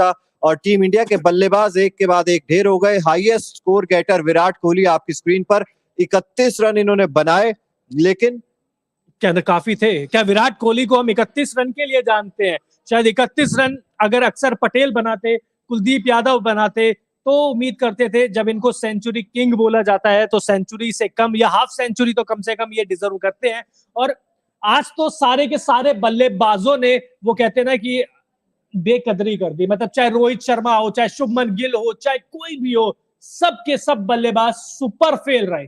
था और team India के बल्लेबाज एक के बाद एक ढेर हो गए। Highest score getter Virat Kohli आपकी स्क्रीन पर 31 रन इन्होंने बनाए, लेकिन क्या काफी थे क्या? विराट कोहली को हम 31 रन के लिए जानते हैं। शायद 31 रन अगर अक्षर पटेल बनाते, कुलदीप यादव बनाते, तो उम्मीद करते थे जब इनको सेंचुरी किंग बोला जाता है तो सेंचुरी से कम या हाफ सेंचुरी तो कम से कम ये डिजर्व करते हैं। और आज तो सारे के सारे बल्लेबाजों ने, वो कहते हैं ना कि बेकदरी कर दी। मतलब चाहे रोहित शर्मा हो, चाहे शुभमन गिल हो, चाहे कोई भी हो, सब के सब बल्लेबाज सुपर फेल रहे।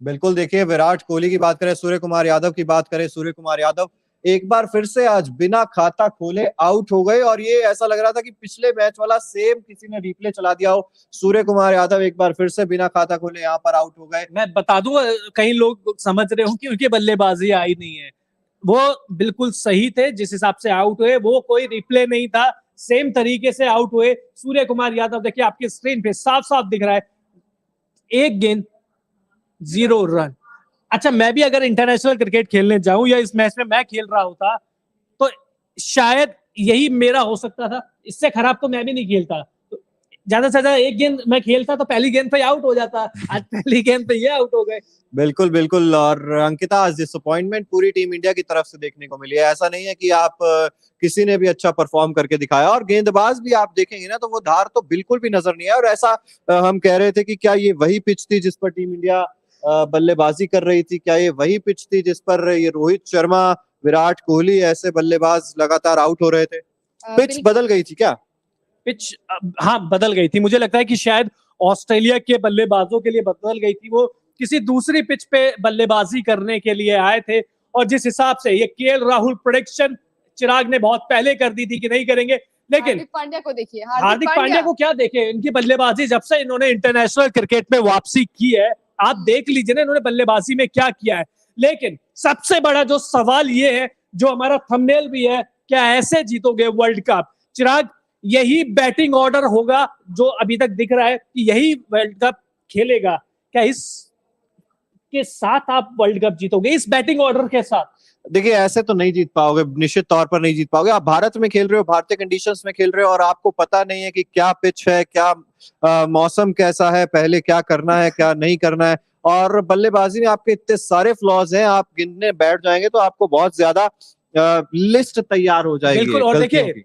बिल्कुल, देखिए विराट कोहली की बात करें, सूर्य कुमार यादव की बात करें, सूर्य कुमार यादव एक बार फिर से आज बिना खाता खोले आउट हो गए और ये ऐसा लग रहा था कि पिछले मैच वाला सेम किसी ने रिप्ले चला दिया हो। सूर्य कुमार यादव एक बार फिर से बिना खाता खोले यहाँ पर आउट हो गए। मैं बता दूं, कई लोग समझ रहे हो कि उनकी बल्लेबाजी आई नहीं है। वो बिल्कुल सही थे जिस हिसाब से आउट हुए, वो कोई रिप्ले नहीं था, सेम तरीके से आउट हुए। सूर्य कुमार यादव देखिए आपकी स्क्रीन पे साफ साफ दिख रहा है, एक गेंद 0 रन। अच्छा, मैं भी अगर इंटरनेशनल क्रिकेट खेलने जाऊं या इस मैच में मैं खेल रहा होता तो शायद यही मेरा हो सकता था। इससे खराब तो मैं भी नहीं खेलता। तो ज्यादा से ज्यादा एक गेंद मैं खेलता तो पहली गेंद पे आउट हो जाता। आज पहली गेंद पे ये आउट हो गए। बिल्कुल बिल्कुल। और अंकिता, आज डिसअपॉइंटमेंट पूरी टीम इंडिया की तरफ से देखने को मिली है। ऐसा नहीं है कि आप किसी ने भी अच्छा परफॉर्म करके दिखाया, और गेंदबाज भी आप देखेंगे ना तो वो धार तो बिल्कुल भी नजर नहीं है। और ऐसा हम कह रहे थे कि क्या ये वही पिच थी जिस पर टीम इंडिया बल्लेबाजी कर रही थी? क्या ये वही पिच थी जिस पर ये रोहित शर्मा, विराट कोहली ऐसे बल्लेबाज लगातार आउट हो रहे थे? पिच बदल गई थी क्या? पिच हाँ बदल गई थी। मुझे लगता है कि शायद ऑस्ट्रेलिया के बल्लेबाजों के लिए बदल गई थी। वो किसी दूसरी पिच पे बल्लेबाजी करने के लिए आए थे और जिस हिसाब से ये केएल राहुल प्रेडिक्शन चिराग ने बहुत पहले कर दी थी कि नहीं करेंगे, लेकिन हार्दिक पांड्या को देखिए, हार्दिक पांड्या को क्या देखे, इनकी बल्लेबाजी जब से इन्होंने इंटरनेशनल क्रिकेट में वापसी की है, आप देख लीजिए ना इन्होंने बल्लेबाजी में क्या किया है। लेकिन सबसे बड़ा जो सवाल ये है, जो हमारा थंबनेल भी है, क्या ऐसे जीतोगे वर्ल्ड कप? चिराग, यही बैटिंग ऑर्डर होगा जो अभी तक दिख रहा है कि यही वर्ल्ड कप खेलेगा? क्या इस के साथ आप वर्ल्ड कप जीतोगे, इस बैटिंग ऑर्डर के साथ? देखिए, ऐसे तो नहीं जीत पाओगे, निश्चित तौर पर नहीं जीत पाओगे। आप भारत में खेल रहे हो, भारतीय कंडीशंस में खेल रहे हो और आपको पता नहीं है कि क्या पिच है, क्या मौसम कैसा है, पहले क्या करना है, क्या नहीं करना है। और बल्लेबाजी में आपके इतने सारे फ्लॉज हैं, आप गिनने बैठ जाएंगे तो आपको बहुत ज्यादा लिस्ट तैयार हो जाएगी। बिल्कुल। और देखिए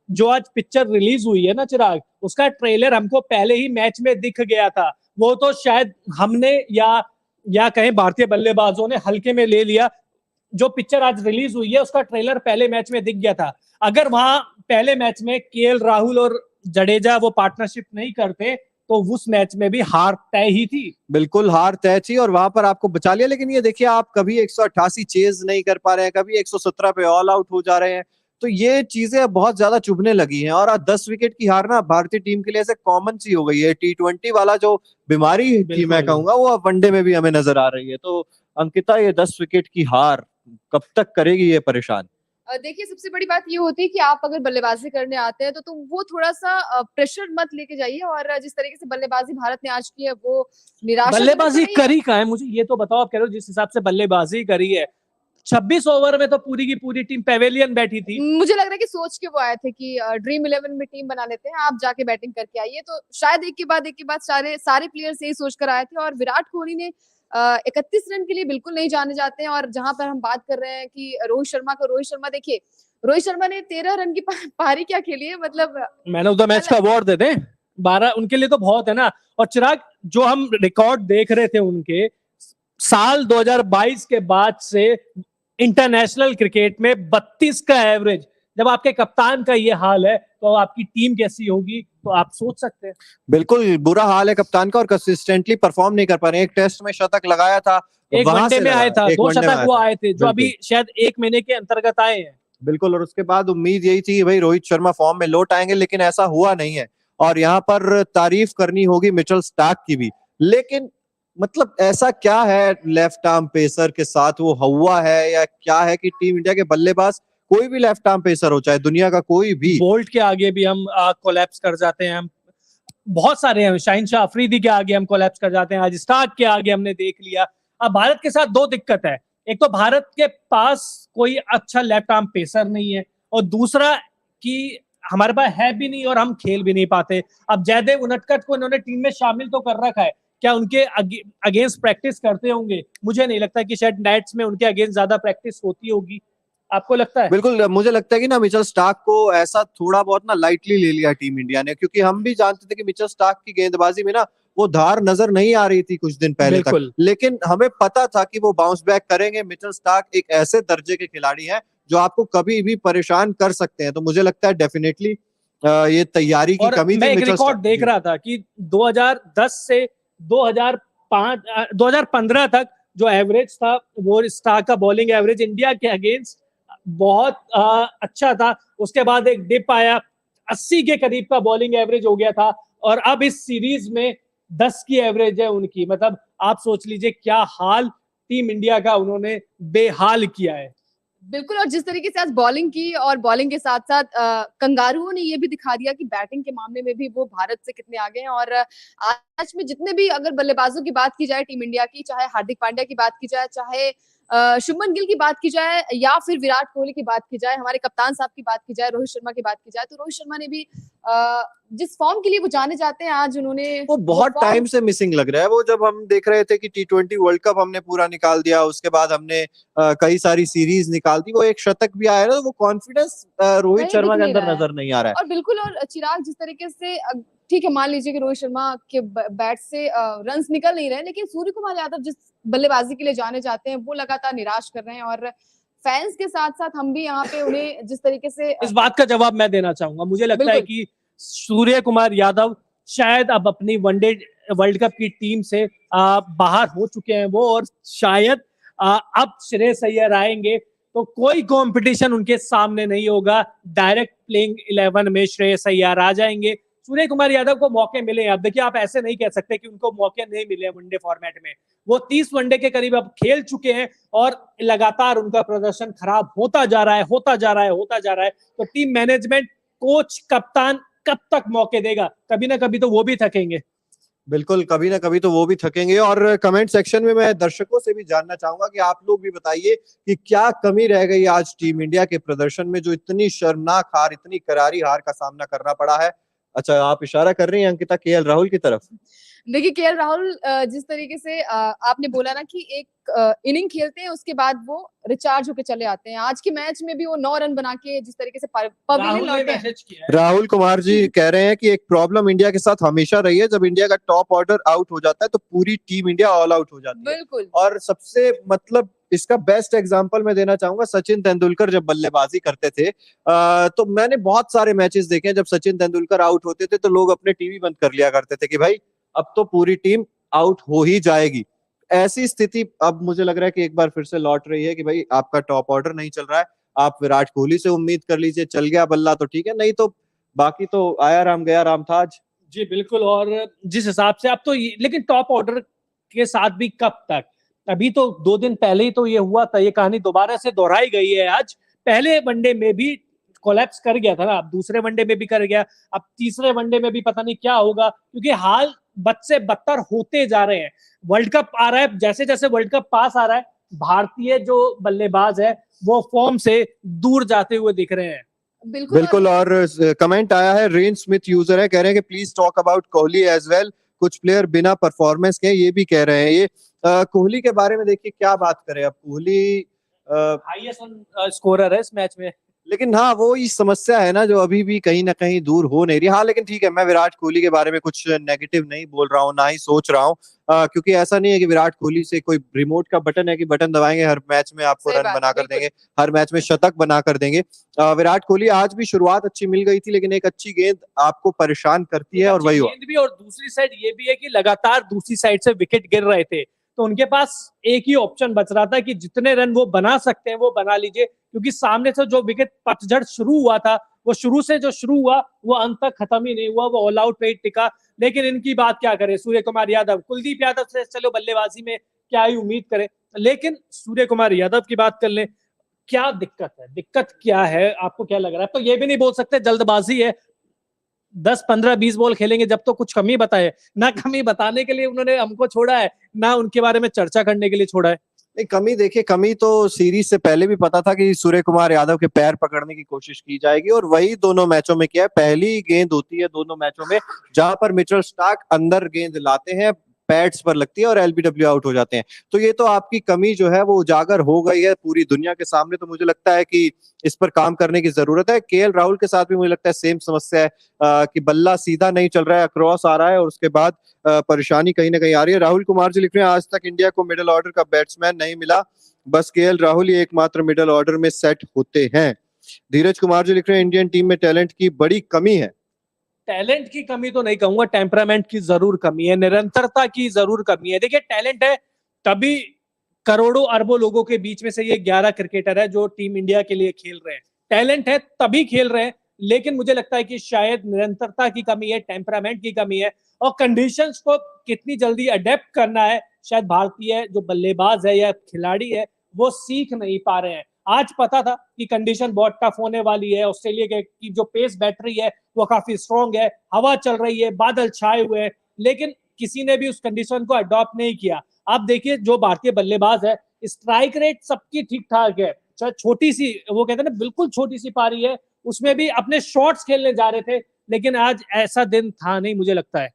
जो आज पिक्चर रिलीज हुई है ना चिराग, उसका ट्रेलर हमको पहले ही मैच में दिख गया था। वो तो शायद हमने या कहें भारतीय बल्लेबाजों ने हल्के में ले लिया। जो पिक्चर आज रिलीज हुई है उसका ट्रेलर पहले मैच में दिख गया था। अगर वहां पहले मैच में केएल राहुल और जडेजा वो पार्टनरशिप नहीं करते तो उस मैच में भी हार तय ही थी। बिल्कुल हार तय थी और वहां पर आपको बचा लिया। लेकिन ये देखिए, आप कभी 188 चेज नहीं कर पा रहे हैं, कभी 117 पे ऑल आउट हो जा रहे हैं, तो ये चीजें अब बहुत ज्यादा चुभने लगी हैं। और आज 10 विकेट की हार ना भारतीय टीम के लिए ऐसे कॉमन सी हो गई है। T20 वाला जो बीमारी थी मैं कहूंगा, वो अब वनडे में भी हमें नजर आ रही है। तो अंकिता, ये 10 विकेट की हार कब तक करेगी ये परेशान? देखिए, सबसे बड़ी बात ये होती है कि आप अगर बल्लेबाजी करने आते हैं तो वो थोड़ा सा प्रेशर मत लेके जाइए। और जिस तरीके से बल्लेबाजी भारत ने आज की है वो निराशा। बल्लेबाजी करी कहाँ है, मुझे ये तो बताओ। आप कह रहे हो जिस हिसाब से बल्लेबाजी करी है, 26 ओवर में तो पूरी की पूरी टीम पेवेलियन बैठी थी। मुझे लग रहा है कि सोच के वो आए थे कि ड्रीम 11 में टीम बना लेते हैं, आप जाके बैटिंग करके आइए। तो शायद एक के बाद सारे प्लेयर्स यही सोच कर आए थे। और विराट कोहली ने 31 रन के लिए बिल्कुल नहीं जाने जाते हैं। और जहां पर हम बात कर रहे हैं कि रोहित शर्मा देखिए, रोहित शर्मा ने 13 रन की पारी क्या खेली है, मतलब मैन ऑफ द मैच का अवार्ड दे दें 12, उनके लिए तो बहुत है ना। और चिराग, जो हम रिकॉर्ड देख रहे थे उनके, साल 2022 के बाद से इंटरनेशनल क्रिकेट में 32 का एवरेज, जब आपके कप्तान का ये हाल है तो आपकी टीम कैसी होगी, तो आप सोच सकते हैं। बिल्कुल बुरा हाल है कप्तान का और कंसिस्टेंटली परफॉर्म नहीं कर पा रहे। एक टेस्ट में शतक लगाया था, एक वनडे में आया था, 2 शतक वो आए थे जो अभी शायद 1 महीने के अंतर्गत आए हैं। बिल्कुल। और उसके बाद उम्मीद यही थी कि भाई रोहित शर्मा फॉर्म में लौट आएंगे, लेकिन ऐसा हुआ नहीं है। और यहाँ पर तारीफ करनी होगी मिचेल स्टार्क की भी। लेकिन मतलब ऐसा क्या है लेफ्ट आर्म पेसर के साथ, वो हवा है या क्या है कि टीम इंडिया के बल्लेबाज, कोई भी लेफ्ट आर्म पेसर हो, चाहे दुनिया का कोई भी, बोल्ट के आगे भी हम कोलैप्स कर जाते हैं। हम बहुत सारे हैं, शाहिन शाह अफरीदी के आगे हम कोलैप्स कर जाते हैं, आज स्टार्क के आगे हमने देख लिया। अब भारत के साथ 2 दिक्कत है। एक तो भारत के पास कोई अच्छा लेफ्ट आर्म पेसर नहीं है, और दूसरा कि हमारे पास है भी नहीं और हम खेल भी नहीं पाते। अब जयदेव उनटकट को इन्होंने टीम में शामिल तो कर रखा है, क्या उनके अगेंस्ट प्रैक्टिस करते होंगे? मुझे नहीं लगता कि शायद नेट्स में उनके अगेंस्ट ज्यादा प्रैक्टिस होती होगी, आपको लगता है? बिल्कुल, मुझे लगता है कि ना मिचेल स्टार्क को ऐसा थोड़ा बहुत ना लाइटली ले लिया टीम इंडिया ने, क्योंकि हम भी जानते थे कि मिचेल स्टार्क की गेंदबाजी में ना वो धार नजर नहीं आ रही थी कुछ दिन पहले तक, बिल्कुल। लेकिन हमें पता था कि वो बाउंस बैक करेंगे। मिचेल स्टार्क एक ऐसे दर्जे के खिलाड़ी हैं जो आपको कभी भी परेशान कर सकते हैं, तो मुझे लगता है डेफिनेटली ये तैयारी की और कमी मैं थी एक मिचेल रिकॉर्ड स्टार्क देख जी। रहा था कि 2010 से 2005 2015 तक जो एवरेज था, वो स्टार्क का बॉलिंग एवरेज इंडिया के अगेंस्ट बहुत अच्छा था। उसके बाद एक डिप आया, 80 के करीब का बॉलिंग एवरेज हो गया था, और अब इस सीरीज में 10 की एवरेज है उनकी। मतलब आप सोच लीजिए क्या हाल टीम इंडिया का उन्होंने बेहाल किया है। बिल्कुल, और जिस तरीके से आज बॉलिंग की, और बॉलिंग के साथ साथ कंगारुओं ने ये भी दिखा दिया कि बैटिंग के मामले में भी वो भारत से कितने आगे हैं। और आज में जितने भी अगर बल्लेबाजों की बात की जाए टीम इंडिया की, चाहे हार्दिक पांड्या की बात की जाए, चाहे शुभमन गिल की बात की जाए, या फिर विराट कोहली की बात की जाए, हमारे कप्तान साहब की बात की जाए, रोहित शर्मा की बात की जाए, तो रोहित शर्मा ने भी जिस फॉर्म के लिए वो जाने जाते हैं, आज उन्होंने वो बहुत फॉर्म टाइम से मिसिंग लग रहा है। वो जब हम देख रहे थे कि T20 वर्ल्ड कप हमने पूरा निकाल दिया, उसके बाद हमने कई सारी सीरीज निकाल दी, वो एक शतक भी आया ना, तो वो कॉन्फिडेंस रोहित कहीं शर्मा दिख के नहीं अंदर रहा है। नजर नहीं आ रहा है। और बिल्कुल, और चिराग जिस तरीके से ठीक है, मान लीजिए कि रोहित शर्मा के बैट से रन्स निकल नहीं रहे, लेकिन सूर्य कुमार यादव जिस बल्लेबाजी के लिए जाने जाते हैं वो लगातार निराश कर रहे हैं। और फैंस के साथ साथ हम भी यहाँ पे उन्हें जिस तरीके से इस बात का जवाब मैं देना चाहूंगा। मुझे लगता है बिल्कुल। कि सूर्य कुमार यादव शायद अब अपनी वनडे वर्ल्ड कप की टीम से बाहर हो चुके हैं वो, और शायद अब श्रेयस अय्यर आएंगे तो कोई कंपटीशन उनके सामने नहीं होगा। डायरेक्ट प्लेइंग 11 में श्रेयस अय्यर आ जाएंगे। सूर्य कुमार यादव को मौके मिले। अब देखिए, आप ऐसे नहीं कह सकते कि उनको मौके नहीं मिले वनडे फॉर्मेट में। वो 30 वनडे के करीब अब खेल चुके हैं और लगातार उनका प्रदर्शन खराब होता जा रहा है, होता जा रहा है, होता जा रहा है। तो टीम मैनेजमेंट, कोच, कप्तान कब तक मौके देगा? कभी ना कभी तो वो भी थकेंगे। बिल्कुल, कभी ना कभी तो वो भी थकेंगे। और कमेंट सेक्शन में मैं दर्शकों से भी जानना चाहूंगा कि आप लोग भी बताइए कि क्या कमी रह गई आज टीम इंडिया के प्रदर्शन में, जो इतनी शर्मनाक हार, इतनी करारी हार का सामना करना पड़ा है। अच्छा, आप इशारा कर रही हैं अंकिता केएल राहुल की तरफ? देखिए, केएल राहुल जिस तरीके से आपने बोला ना कि एक इनिंग खेलते हैं, उसके बाद वो रिचार्ज होके चले आते हैं। आज के मैच में भी वो 9 रन बना के जिस तरीके से पवेलियन राहुल ने लौटे हैं। मैसेज किया है। राहुल कुमार जी कह रहे हैं कि एक प्रॉब्लम इंडिया के साथ हमेशा रही है, जब इंडिया का टॉप ऑर्डर आउट हो जाता है तो पूरी टीम इंडिया ऑल आउट हो जाती है। बिल्कुल। और सबसे मतलब इसका बेस्ट एग्जांपल मैं देना चाहूंगा, सचिन तेंदुलकर जब बल्लेबाजी करते थे, तो मैंने बहुत सारे मैचेस देखे हैं, जब सचिन तेंदुलकर आउट होते थे तो लोग अपने टीवी बंद कर लिया करते थे कि भाई अब तो पूरी टीम आउट हो ही जाएगी। ऐसी स्थिति अब मुझे लग रहा है कि एक बार फिर से लौट रही है कि भाई आपका टॉप ऑर्डर नहीं चल रहा है, आप विराट कोहली से उम्मीद कर लीजिए, चल गया बल्ला तो ठीक है, नहीं तो बाकी तो आया राम गया राम था आज। जी बिल्कुल। और जिस हिसाब से अब तो लेकिन टॉप ऑर्डर के साथ भी कब तक? अभी तो 2 दिन पहले ही तो ये हुआ था, ये कहानी दोबारा से दोहराई गई है आज। पहले वनडे में भी कोलैप्स कर गया था ना, अब दूसरे वनडे में भी कर गया, अब तीसरे वनडे में भी पता नहीं क्या होगा, क्योंकि हाल बद से बदतर होते जा रहे हैं। वर्ल्ड कप आ रहा है, जैसे जैसे वर्ल्ड कप पास आ रहा है, भारतीय जो बल्लेबाज है वो फॉर्म से दूर जाते हुए दिख रहे हैं। बिल्कुल। और कमेंट आया है, रेन स्मिथ यूजर है, कह रहे हैं कि please talk about Kohli as well. कुछ प्लेयर बिना परफॉर्मेंस के, ये भी कह रहे हैं। ये कोहली के बारे में देखिए क्या बात करें, अब कोहली हाईएस्ट स्कोरर है इस मैच में। लेकिन हाँ, वो ही समस्या है ना जो अभी भी कहीं ना कहीं दूर हो नहीं रही। हाँ, लेकिन ठीक है, मैं विराट कोहली के बारे में कुछ नेगेटिव नहीं बोल रहा हूँ, ना ही सोच रहा हूँ, क्योंकि ऐसा नहीं है कि विराट कोहली से कोई रिमोट का बटन है कि बटन दबाएंगे हर मैच में आपको सही रन बात, बना कर बिल्कुल। देंगे, हर मैच में शतक बना कर देंगे। विराट कोहली आज भी शुरुआत अच्छी मिल गई थी, लेकिन एक अच्छी गेंद आपको परेशान करती है, और वही हुआ। गेंद भी, और दूसरी साइड ये भी है कि लगातार दूसरी साइड से विकेट गिर रहे थे, तो उनके पास एक ही ऑप्शन बच रहा था कि जितने रन वो बना सकते हैं वो बना लीजिए, क्योंकि सामने से जो विकेट पतझड़ शुरू हुआ था, वो शुरू से जो शुरू हुआ वो अंत तक खत्म ही नहीं हुआ, वो ऑल आउट पे ही टिका। लेकिन इनकी बात क्या करें, सूर्य कुमार यादव, कुलदीप यादव से चलो बल्लेबाजी में क्या ही उम्मीद करें, लेकिन सूर्य कुमार यादव की बात कर ले, क्या दिक्कत है? दिक्कत क्या है, आपको क्या लग रहा है? तो ये भी नहीं बोल सकते जल्दबाजी है, 10, 15, 20 बॉल खेलेंगे जब तो कुछ कमी बताए ना, कमी बताने के लिए उन्होंने हमको छोड़ा है, ना उनके बारे में चर्चा करने के लिए छोड़ा है। नहीं, कमी देखिए, कमी तो सीरीज से पहले भी पता था कि सूर्य कुमार यादव के पैर पकड़ने की कोशिश की जाएगी और वही दोनों मैचों में किया है। पहली गेंद होती है दोनों मैचों में जहां पर मिचेल स्टार्क अंदर गेंद लाते हैं, पैड्स पर लगती है और एलबीडब्ल्यू आउट हो जाते हैं। तो ये तो आपकी कमी जो है वो उजागर हो गई है पूरी दुनिया के सामने। तो मुझे लगता है कि इस पर काम करने की जरूरत है। केएल राहुल के साथ भी मुझे लगता है सेम समस्या है कि बल्ला सीधा नहीं चल रहा है, क्रॉस आ रहा है और उसके बाद परेशानी कहीं ना कहीं आ रही है। राहुल कुमार जी लिख रहे हैं, आज तक इंडिया को मिडिल ऑर्डर का बैट्समैन नहीं मिला, बस केएल राहुल ही एकमात्र मिडिल ऑर्डर में सेट होते हैं। धीरज कुमार जी लिख रहे हैं, इंडियन टीम में टैलेंट की बड़ी कमी है। टैलेंट की कमी तो नहीं कहूंगा, टेम्परामेंट की जरूर कमी है, निरंतरता की जरूर कमी है। देखिए टैलेंट है तभी करोड़ों अरबों लोगों के बीच में से ये 11 क्रिकेटर है जो टीम इंडिया के लिए खेल रहे हैं। टैलेंट है तभी खेल रहे हैं, लेकिन मुझे लगता है कि शायद निरंतरता की कमी है, टेम्परामेंट की कमी है और कंडीशंस को कितनी जल्दी अडेप्ट करना है शायद भारतीय जो बल्लेबाज है या खिलाड़ी है वो सीख नहीं पा रहे हैं। आज पता था कि कंडीशन बहुत टफ होने वाली है, ऑस्ट्रेलिया की जो पेस बैटरी है वो काफी स्ट्रॉन्ग है, हवा चल रही है, बादल छाए हुए हैं, लेकिन किसी ने भी उस कंडीशन को अडॉप्ट नहीं किया। आप देखिए जो भारतीय बल्लेबाज है, स्ट्राइक रेट सबकी ठीक ठाक है, छोटी सी वो कहते हैं ना बिल्कुल छोटी सी पारी है, उसमें भी अपने शॉट्स खेलने जा रहे थे, लेकिन आज ऐसा दिन था नहीं मुझे लगता है।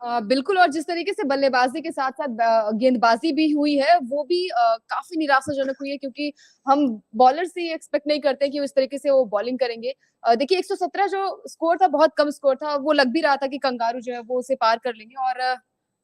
बिल्कुल, और जिस तरीके से बल्लेबाजी के साथ साथ गेंदबाजी भी हुई है वो भी काफी निराशाजनक हुई है, क्योंकि हम बॉलर से एक्सपेक्ट नहीं करते कि उस तरीके से वो बॉलिंग करेंगे। देखिए 117 जो स्कोर था बहुत कम स्कोर था, वो लग भी रहा था कि कंगारू जो है वो उसे पार कर लेंगे और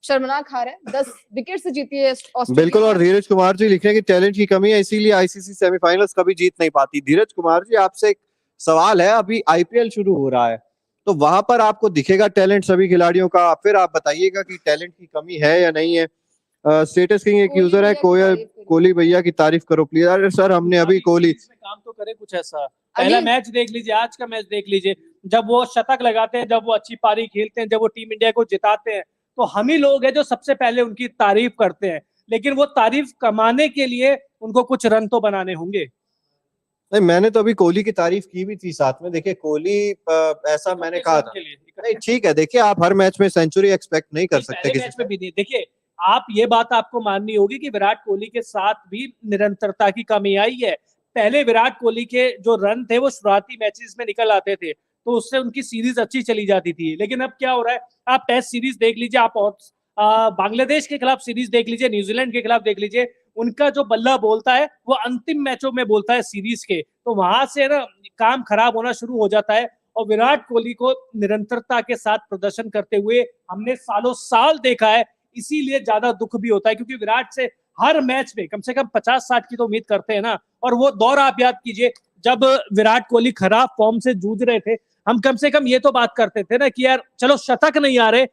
शर्मनाक हार है, 10 विकेट से जीती है ऑस्ट्रेलिया। बिल्कुल, और धीरज कुमार जी लिख रहे हैं कि टैलेंट की कमी है इसीलिए आईसीसी सेमीफाइनल्स कभी जीत नहीं पाती। धीरज कुमार जी आपसे एक सवाल है, अभी आईपीएल शुरू हो रहा है तो वहां पर आपको दिखेगा टैलेंट सभी खिलाड़ियों का, फिर आप बताइएगा कि टैलेंट की कमी है या नहीं है। स्टेटस किंग एक यूजर है, कोहली भैया की तारीफ करो प्लीज। अरे सर हमने अभी कोहली काम तो करे कुछ ऐसा, पहला मैच देख लीजिए, आज का मैच देख लीजिए, जब वो शतक लगाते हैं, जब वो अच्छी पारी खेलते हैं, जब वो टीम इंडिया को जिताते हैं, तो हम ही लोग हैं जो सबसे पहले उनकी तारीफ करते हैं, लेकिन वो तारीफ कमाने के लिए उनको कुछ रन तो बनाने होंगे। नहीं, मैंने तो अभी कोहली की तारीफ की भी थी साथ में। देखिए कोहली ऐसा मैंने कहा था, नहीं ठीक है, देखिए आप हर मैच में सेंचुरी एक्सपेक्ट नहीं कर सकते किसी मैच में भी नहीं। देखिए आप ये बात आपको माननी होगी कि विराट कोहली के साथ भी निरंतरता की कमी आई है। पहले विराट कोहली के जो रन थे वो शुरुआती मैचेस में निकल आते थे, तो उससे उनकी सीरीज अच्छी चली जाती थी, लेकिन अब क्या हो रहा है, आप टेस्ट सीरीज देख लीजिए, आप बांग्लादेश के खिलाफ सीरीज देख लीजिए, न्यूजीलैंड के खिलाफ देख लीजिए, उनका जो बल्ला बोलता है वो अंतिम मैचों में बोलता है सीरीज के, तो वहां से ना काम खराब होना शुरू हो जाता है। और विराट कोहली को निरंतरता के साथ प्रदर्शन करते हुए हमने सालों साल देखा है, इसीलिए ज्यादा दुख भी होता है, क्योंकि विराट से हर मैच में कम से कम 50-60 की तो उम्मीद करते हैं ना। और वो दौर आप याद कीजिए जब विराट कोहली खराब फॉर्म से जूझ रहे थे, हम कम से कम ये तो बात करते थे ना कि यार चलो शतक नहीं आ रहे,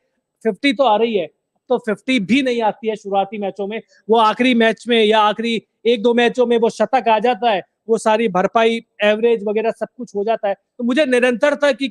50 तो आ रही है, तो 50 भी नहीं आती है शुरुआती मैचों में, वो आखिरी मैच में या आखिरी 1-2 मैचों में वो शतक आ जाता है, वो सारी भरपाई एवरेज वगैरह सब कुछ हो जाता है। तो मुझे निरंतरता की